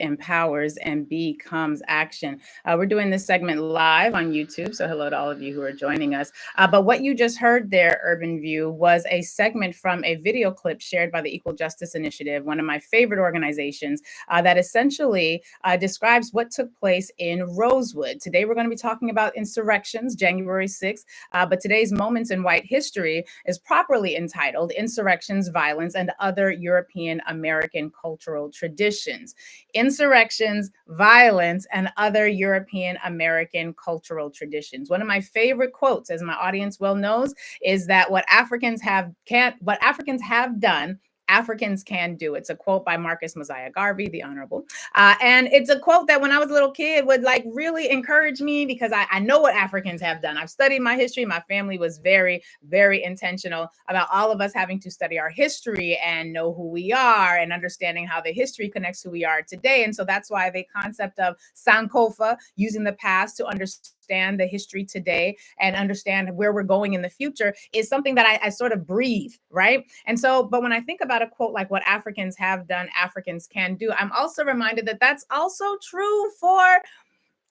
empowers and becomes action. We're doing this segment live on YouTube, so hello to all of you who are joining us. But what you just heard there, Urban View, was a segment from a video clip shared by the Equal Justice Initiative, one of my favorite organizations, that essentially describes what took place in Rosewood. Today, we're going to be talking about insurrections, January 6th, but today's Moments in White History is properly entitled Insurrections, Violence, and Other European American Cultural Traditions. Insurrections, Violence, and Other European American Cultural Traditions. One of my favorite quotes, as my audience well knows, is that what Africans have done, Africans can do. It's a quote by Marcus Mosiah Garvey, the Honorable. And it's a quote that when I was a little kid would like really encourage me because I know what Africans have done. I've studied my history. My family was very, very intentional about all of us having to study our history and know who we are and understanding how the history connects to who we are today. And so that's why the concept of Sankofa, using the past to understand the history today and understand where we're going in the future, is something that I sort of breathe, right? And so, but when I think about a quote like what Africans have done, Africans can do, I'm also reminded that that's also true for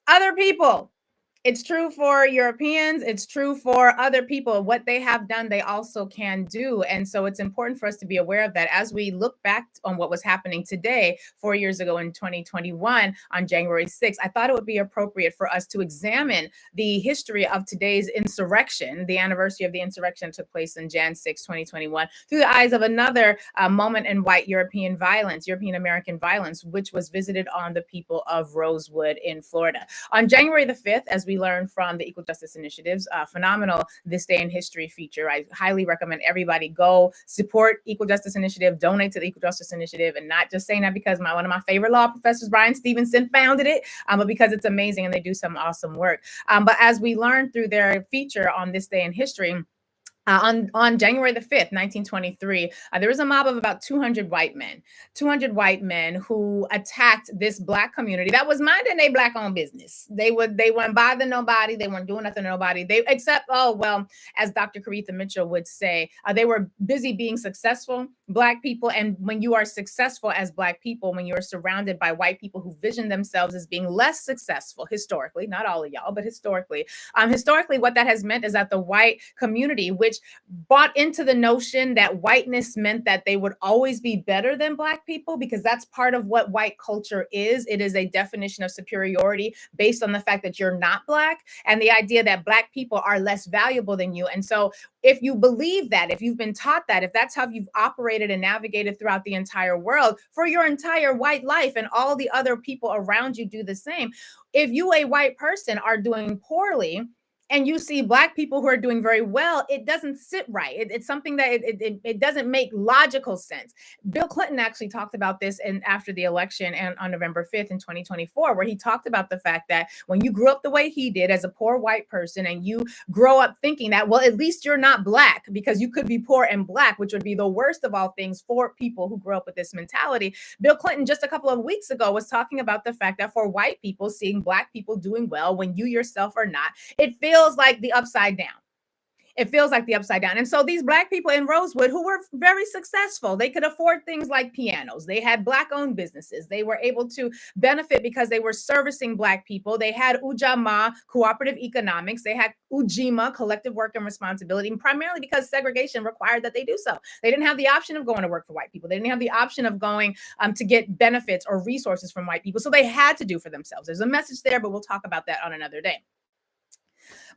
other people. It's true for Europeans. It's true for other people. What they have done, they also can do. And so it's important for us to be aware of that as we look back on what was happening today, 4 years ago in 2021, on January 6th. I thought it would be appropriate for us to examine the history of today's insurrection. The anniversary of the insurrection took place in Jan 6, 2021, through the eyes of another moment in white European violence, European American violence, which was visited on the people of Rosewood in Florida. On January the 5th, as we learned from the Equal Justice Initiative's phenomenal This Day in History feature. I highly recommend everybody go support Equal Justice Initiative, donate to the Equal Justice Initiative, and not just saying that because one of my favorite law professors, Brian Stevenson, founded it, but because it's amazing and they do some awesome work. But as we learned through their feature on This Day in History, on January the 5th, 1923, there was a mob of about 200 white men who attacked this Black community that was minding their Black-owned business. They weren't bothering nobody. They weren't doing nothing to nobody. As Dr. Caretha Mitchell would say, they were busy being successful Black people. And when you are successful as Black people, when you're surrounded by white people who vision themselves as being less successful, historically, not all of y'all, but historically, what that has meant is that the white community, which bought into the notion that whiteness meant that they would always be better than Black people, because that's part of what white culture is. It is a definition of superiority based on the fact that you're not Black, and the idea that Black people are less valuable than you. And so if you believe that, if you've been taught that, if that's how you've operated and navigated throughout the entire world for your entire white life, and all the other people around you do the same, if you, a white person, are doing poorly, and you see Black people who are doing very well, it doesn't sit right. It's something that it doesn't make logical sense. Bill Clinton actually talked about this after the election and on November 5th in 2024, where he talked about the fact that when you grew up the way he did as a poor white person, and you grow up thinking that, well, at least you're not Black, because you could be poor and Black, which would be the worst of all things for people who grow up with this mentality. Bill Clinton just a couple of weeks ago was talking about the fact that for white people, seeing Black people doing well when you yourself are not, it feels like the upside down. It feels like the upside down. And so these Black people in Rosewood who were very successful, they could afford things like pianos. They had Black-owned businesses. They were able to benefit because they were servicing Black people. They had Ujamaa, cooperative economics. They had Ujima, collective work and responsibility, and primarily because segregation required that they do so. They didn't have the option of going to work for white people. They didn't have the option of going to get benefits or resources from white people. So they had to do for themselves. There's a message there, but we'll talk about that on another day.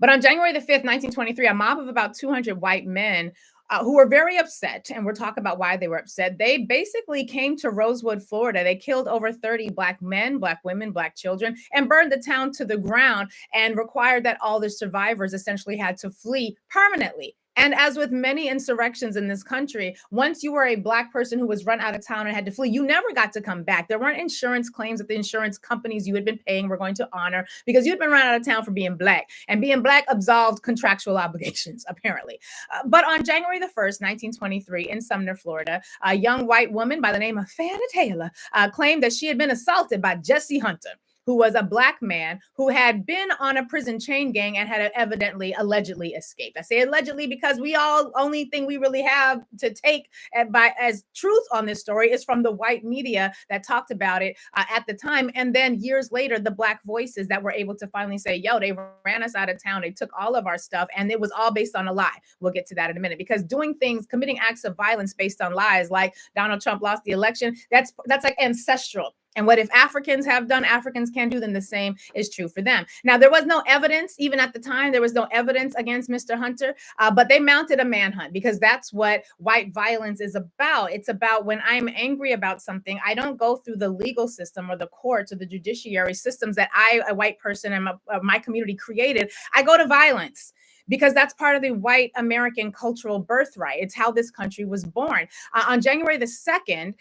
But on January the 5th, 1923, a mob of about 200 white men who were very upset, and we'll talk about why they were upset, they basically came to Rosewood, Florida. They killed over 30 Black men, Black women, Black children, and burned the town to the ground, and required that all the survivors essentially had to flee permanently. And as with many insurrections in this country, once you were a Black person who was run out of town and had to flee, you never got to come back. There weren't insurance claims that the insurance companies you had been paying were going to honor, because you'd been run out of town for being Black. And being Black absolved contractual obligations, apparently. But on January the 1st, 1923, in Sumner, Florida, a young white woman by the name of Fannie Taylor claimed that she had been assaulted by Jesse Hunter. who was a black man who had been on a prison chain gang and had evidently, allegedly escaped. I say allegedly because only thing we really have to take as truth on this story is from the white media that talked about it at the time. And then years later, the black voices that were able to finally say, yo, they ran us out of town. They took all of our stuff. And it was all based on a lie. We'll get to that in a minute, because doing things, committing acts of violence based on lies, like Donald Trump lost the election, that's like ancestral. And what if Africans have done, Africans can do, then the same is true for them. Now, there was no evidence, even at the time, there was no evidence against Mr. Hunter, but they mounted a manhunt, because that's what white violence is about. It's about when I'm angry about something, I don't go through the legal system or the courts or the judiciary systems that a white person and my community created. I go to violence, because that's part of the white American cultural birthright. It's how this country was born. On January the 2nd,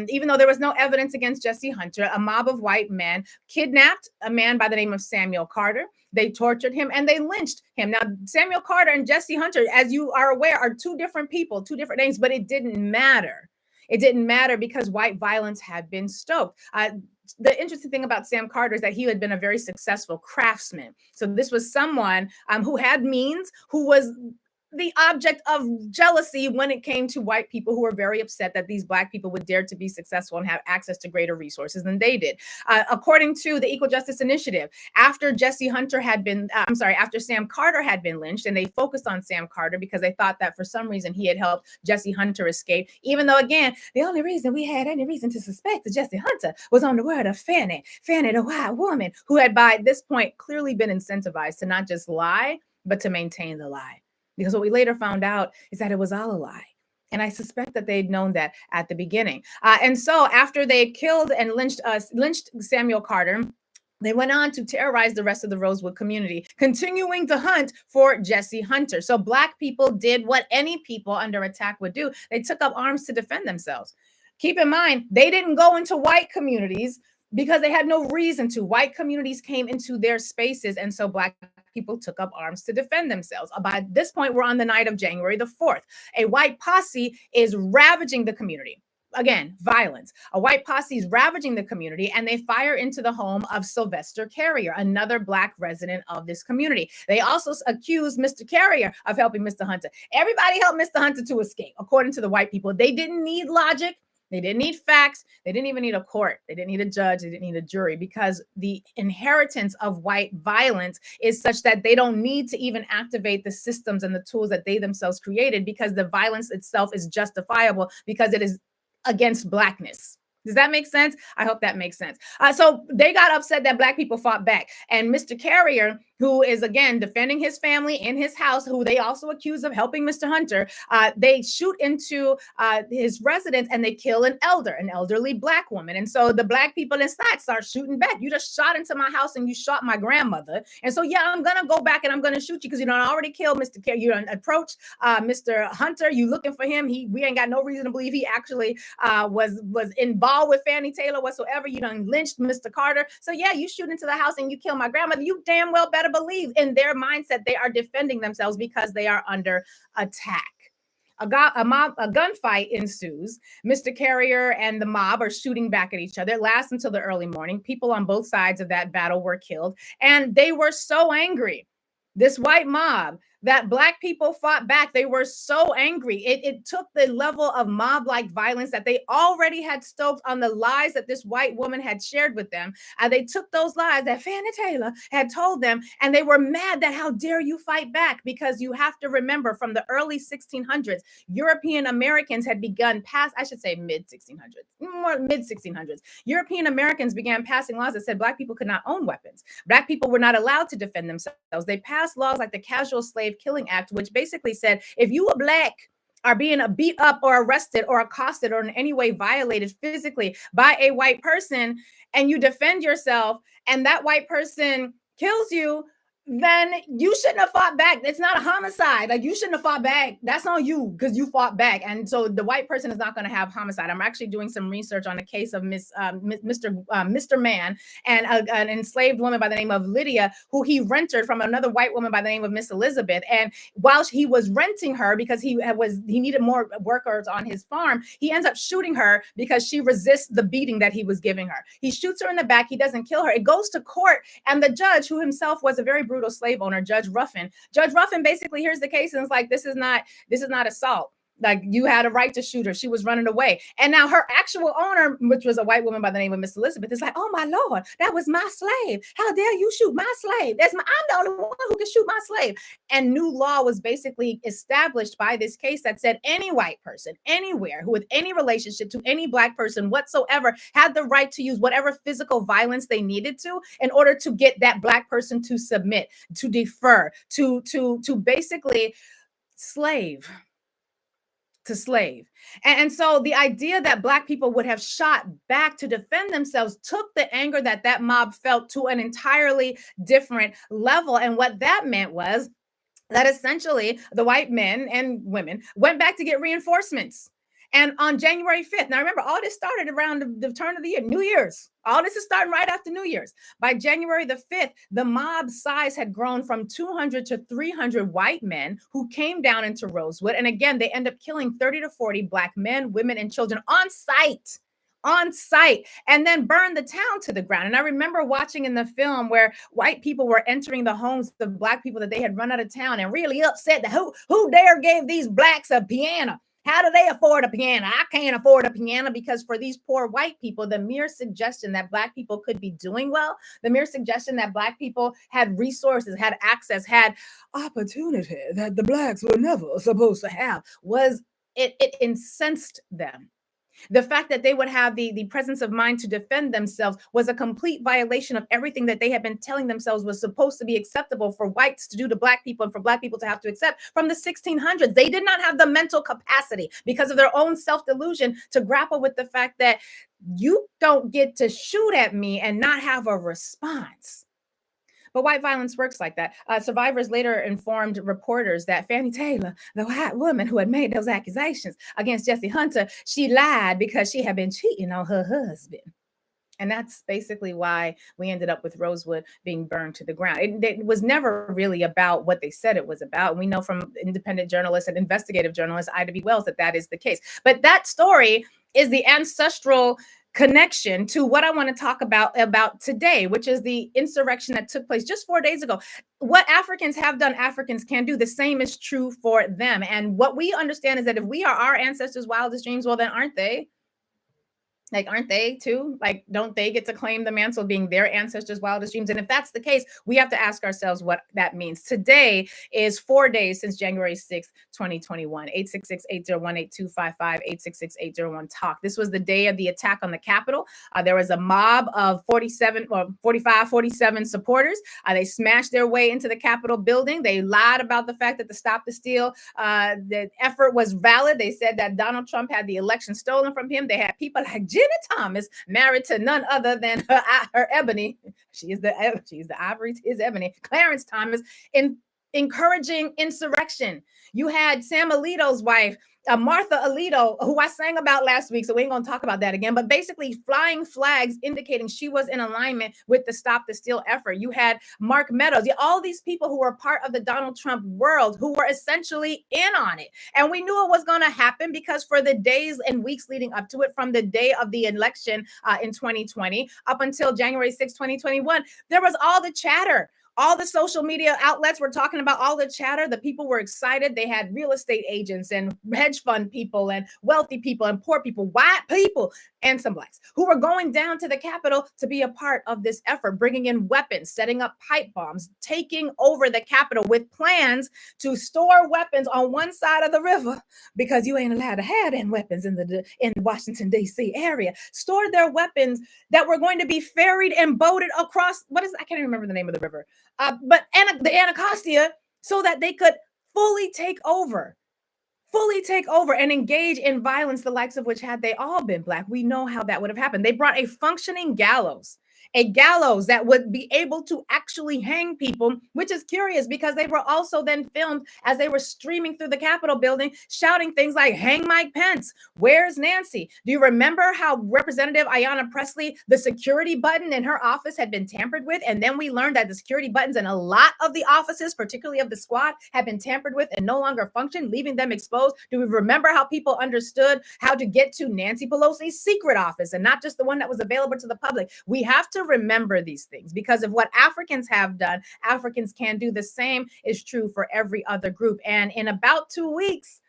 even though there was no evidence against Jesse Hunter, a mob of white men kidnapped a man by the name of Samuel Carter. They tortured him and they lynched him. Now, Samuel Carter and Jesse Hunter, as you are aware, are two different people, two different names, but it didn't matter. It didn't matter because white violence had been stoked. The interesting thing about Sam Carter is that he had been a very successful craftsman. So this was someone who had means, who was the object of jealousy when it came to white people who were very upset that these black people would dare to be successful and have access to greater resources than they did. According to the Equal Justice Initiative, after after Sam Carter had been lynched, and they focused on Sam Carter because they thought that for some reason he had helped Jesse Hunter escape, even though, again, the only reason we had any reason to suspect that Jesse Hunter was on the word of Fannie, the white woman, who had by this point clearly been incentivized to not just lie, but to maintain the lie. Because what we later found out is that it was all a lie. And I suspect that they'd known that at the beginning. And so after they killed and lynched Samuel Carter, they went on to terrorize the rest of the Rosewood community, continuing to hunt for Jesse Hunter. So black people did what any people under attack would do. They took up arms to defend themselves. Keep in mind, they didn't go into white communities because they had no reason to. White communities came into their spaces, and so black people took up arms to defend themselves. By this point, we're on the night of January the 4th. A white posse is ravaging the community. Again, violence. A white posse is ravaging the community, and they fire into the home of Sylvester Carrier, another black resident of this community. They also accuse Mr. Carrier of helping Mr. Hunter. Everybody helped Mr. Hunter to escape, according to the white people. They didn't need logic. They didn't need facts. They didn't even need a court. They didn't need a judge. They didn't need a jury, because the inheritance of white violence is such that they don't need to even activate the systems and the tools that they themselves created, because the violence itself is justifiable because it is against blackness. Does that make sense? I hope that makes sense. So they got upset that black people fought back. And Mr. Carrier, who is, again, defending his family in his house, who they also accuse of helping Mr. Hunter, they shoot into his residence and they kill an elderly black woman. And so the black people inside start shooting back. You just shot into my house and you shot my grandmother. And so, yeah, I'm going to go back and I'm going to shoot you because you done already killed Mr. Carrier. You done approached Mr. Hunter. You looking for him. We ain't got no reason to believe he actually was involved with Fannie Taylor whatsoever. You done lynched Mr. Carter. So yeah, you shoot into the house and you kill my grandmother. You damn well better believe in their mindset they are defending themselves because they are under attack. A gunfight ensues. Mr. Carrier and the mob are shooting back at each other. It lasts until the early morning. People on both sides of that battle were killed, and they were so angry. This white mob, that black people fought back. They were so angry. It took the level of mob-like violence that they already had stoked on the lies that this white woman had shared with them. They took those lies that Fannie Taylor had told them, and they were mad that how dare you fight back, because you have to remember from the early 1600s, European Americans had begun mid-1600s. European Americans began passing laws that said black people could not own weapons. Black people were not allowed to defend themselves. They passed laws like the Casual Slave Killing Act, which basically said if you were black are being beat up or arrested or accosted or in any way violated physically by a white person, and you defend yourself and that white person kills you, then you shouldn't have fought back. It's not a homicide. Like, you shouldn't have fought back. That's on you because you fought back. And so the white person is not going to have homicide. I'm actually doing some research on a case of Mr. Man and an enslaved woman by the name of Lydia, who he rented from another white woman by the name of Miss Elizabeth. And while he was renting her because he needed more workers on his farm, he ends up shooting her because she resists the beating that he was giving her. He shoots her in the back. He doesn't kill her. It goes to court, and the judge, who himself was a very brutal slave owner, Judge Ruffin basically hears the case and is like, this is not assault. Like, you had a right to shoot her. She was running away. And now her actual owner, which was a white woman by the name of Miss Elizabeth, is like, oh my Lord, that was my slave. How dare you shoot my slave? I'm the only one who can shoot my slave. And new law was basically established by this case that said any white person, anywhere, who with any relationship to any black person whatsoever, had the right to use whatever physical violence they needed to in order to get that black person to submit, to defer, to basically slave. And so the idea that black people would have shot back to defend themselves took the anger that mob felt to an entirely different level. And what that meant was that essentially the white men and women went back to get reinforcements. And on January 5th, now remember, all this started around the turn of the year, New Year's. All this is starting right after New Year's. By January the 5th, the mob size had grown from 200 to 300 white men who came down into Rosewood. And again, they end up killing 30 to 40 black men, women, and children on site, and then burned the town to the ground. And I remember watching in the film where white people were entering the homes of black people that they had run out of town and really upset that who dare gave these blacks a piano? How do they afford a piano? I can't afford a piano. Because for these poor white people, the mere suggestion that black people could be doing well, the mere suggestion that black people had resources, had access, had opportunity that the blacks were never supposed to have, it incensed them. The fact that they would have the presence of mind to defend themselves was a complete violation of everything that they had been telling themselves was supposed to be acceptable for whites to do to black people and for black people to have to accept from the 1600s. They did not have the mental capacity, because of their own self-delusion, to grapple with the fact that you don't get to shoot at me and not have a response. But white violence works like that. Survivors later informed reporters that Fannie Taylor, the white woman who had made those accusations against Jesse Hunter, she lied because she had been cheating on her husband. And that's basically why we ended up with Rosewood being burned to the ground. It was never really about what they said it was about. And we know from independent journalists and investigative journalists, Ida B. Wells, that is the case. But that story is the ancestral connection to what I want to talk about today, which is the insurrection that took place just 4 days ago. What Africans have done, Africans can do. The same is true for them. And what we understand is that if we are our ancestors' wildest dreams, well, then aren't they? Like, aren't they too? Like, don't they get to claim the mantle of being their ancestors' wildest dreams? And if that's the case, we have to ask ourselves what that means. Today is 4 days since January 6th, 2021. 866-801-8255, 866-801-TALK. This was the day of the attack on the Capitol. There was a mob of 47 supporters. They smashed their way into the Capitol building. They lied about the fact that the Stop the Steal the effort was valid. They said that Donald Trump had the election stolen from him. They had people like Jenny Thomas, married to none other than her Ebony. She is the ivory to his ebony. Clarence Thomas, encouraging insurrection. You had Sam Alito's wife, Martha Alito, who I sang about last week, so we ain't gonna talk about that again, but basically flying flags indicating she was in alignment with the Stop the Steal effort. You had Mark Meadows, all these people who were part of the Donald Trump world who were essentially in on it. And we knew it was gonna happen because for the days and weeks leading up to it, from the day of the election in 2020 up until January 6, 2021, there was all the chatter. All the social media outlets were talking about all the chatter. The people were excited. They had real estate agents and hedge fund people and wealthy people and poor people, white people, and some blacks who were going down to the Capitol to be a part of this effort, bringing in weapons, setting up pipe bombs, taking over the Capitol with plans to store weapons on one side of the river, because you ain't allowed to have them weapons in the Washington, D.C. area. Stored their weapons that were going to be ferried and boated across, I can't even remember the name of the river. But the Anacostia, so that they could fully take over and engage in violence, the likes of which, had they all been black, we know how that would have happened. They brought a functioning gallows a gallows that would be able to actually hang people, which is curious because they were also then filmed as they were streaming through the Capitol building, shouting things like, hang Mike Pence, where's Nancy? Do you remember how Representative Ayanna Pressley, the security button in her office had been tampered with? And then we learned that the security buttons in a lot of the offices, particularly of the squad, had been tampered with and no longer function, leaving them exposed. Do we remember how people understood how to get to Nancy Pelosi's secret office and not just the one that was available to the public? We have to remember these things because of what Africans have done, Africans can do. The same is true for every other group. And in about 2 weeks,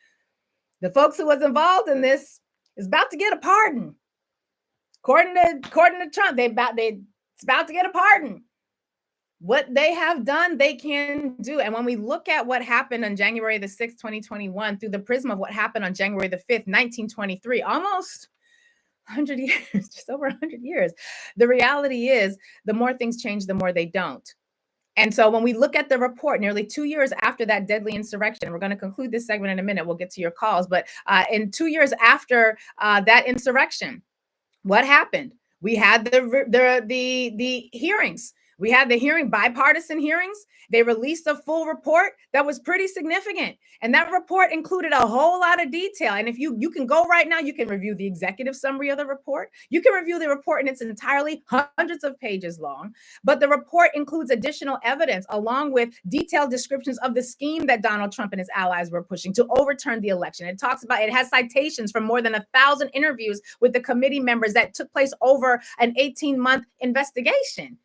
the folks who was involved in this is about to get a pardon. According to Trump, it's about to get a pardon. What they have done, they can do. And when we look at what happened on January the 6th, 2021, through the prism of what happened on January the 5th, 1923, almost 100 years, just over 100 years, the reality is the more things change, the more they don't. And so when we look at the report, nearly 2 years after that deadly insurrection, we're going to conclude this segment in a minute. We'll get to your calls. But in 2 years after that insurrection, what happened? We had the hearings. We had the bipartisan hearings. They released a full report that was pretty significant. And that report included a whole lot of detail. And if you can go right now, you can review the executive summary of the report. You can review the report in its entirety, hundreds of pages long. But the report includes additional evidence along with detailed descriptions of the scheme that Donald Trump and his allies were pushing to overturn the election. It has citations from more than 1,000 interviews with the committee members that took place over an 18-month investigation.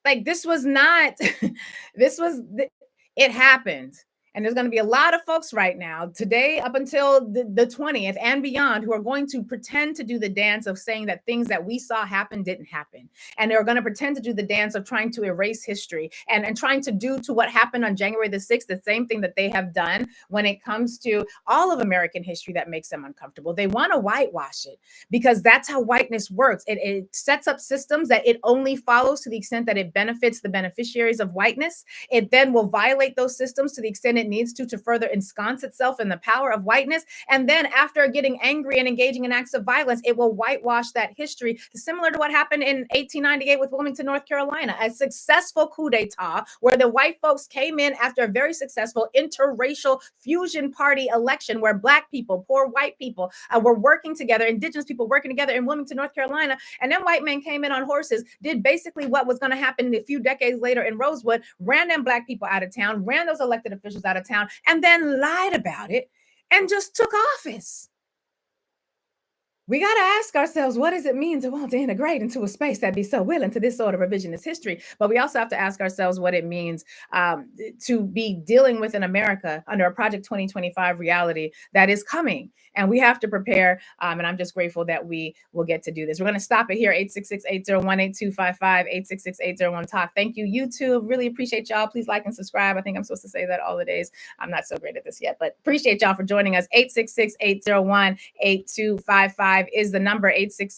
Like this was not, it happened. And there's going to be a lot of folks right now, today up until the 20th and beyond, who are going to pretend to do the dance of saying that things that we saw happen didn't happen. And they're going to pretend to do the dance of trying to erase history and trying to do to what happened on January the 6th, the same thing that they have done when it comes to all of American history that makes them uncomfortable. They want to whitewash it because that's how whiteness works. It sets up systems that it only follows to the extent that it benefits the beneficiaries of whiteness. It then will violate those systems to the extent it needs to further ensconce itself in the power of whiteness. And then after getting angry and engaging in acts of violence, it will whitewash that history, similar to what happened in 1898 with Wilmington, North Carolina, a successful coup d'etat where the white folks came in after a very successful interracial fusion party election where Black people, poor white people were working together, indigenous people working together in Wilmington, North Carolina. And then white men came in on horses, did basically what was going to happen a few decades later in Rosewood, ran them Black people out of town, ran those elected officials out of town, and then lied about it and just took office. We got to ask ourselves, what does it mean to want to integrate into a space that be so willing to this sort of revisionist history? But we also have to ask ourselves what it means to be dealing with an America under a Project 2025 reality that is coming. And we have to prepare. And I'm just grateful that we will get to do this. We're going to stop it here. 866-801-8255, 866-801-TALK. Thank you, YouTube. Really appreciate y'all. Please like and subscribe. I think I'm supposed to say that all the days. I'm not so great at this yet, but appreciate y'all for joining us. 866-801-8255 is the number. 866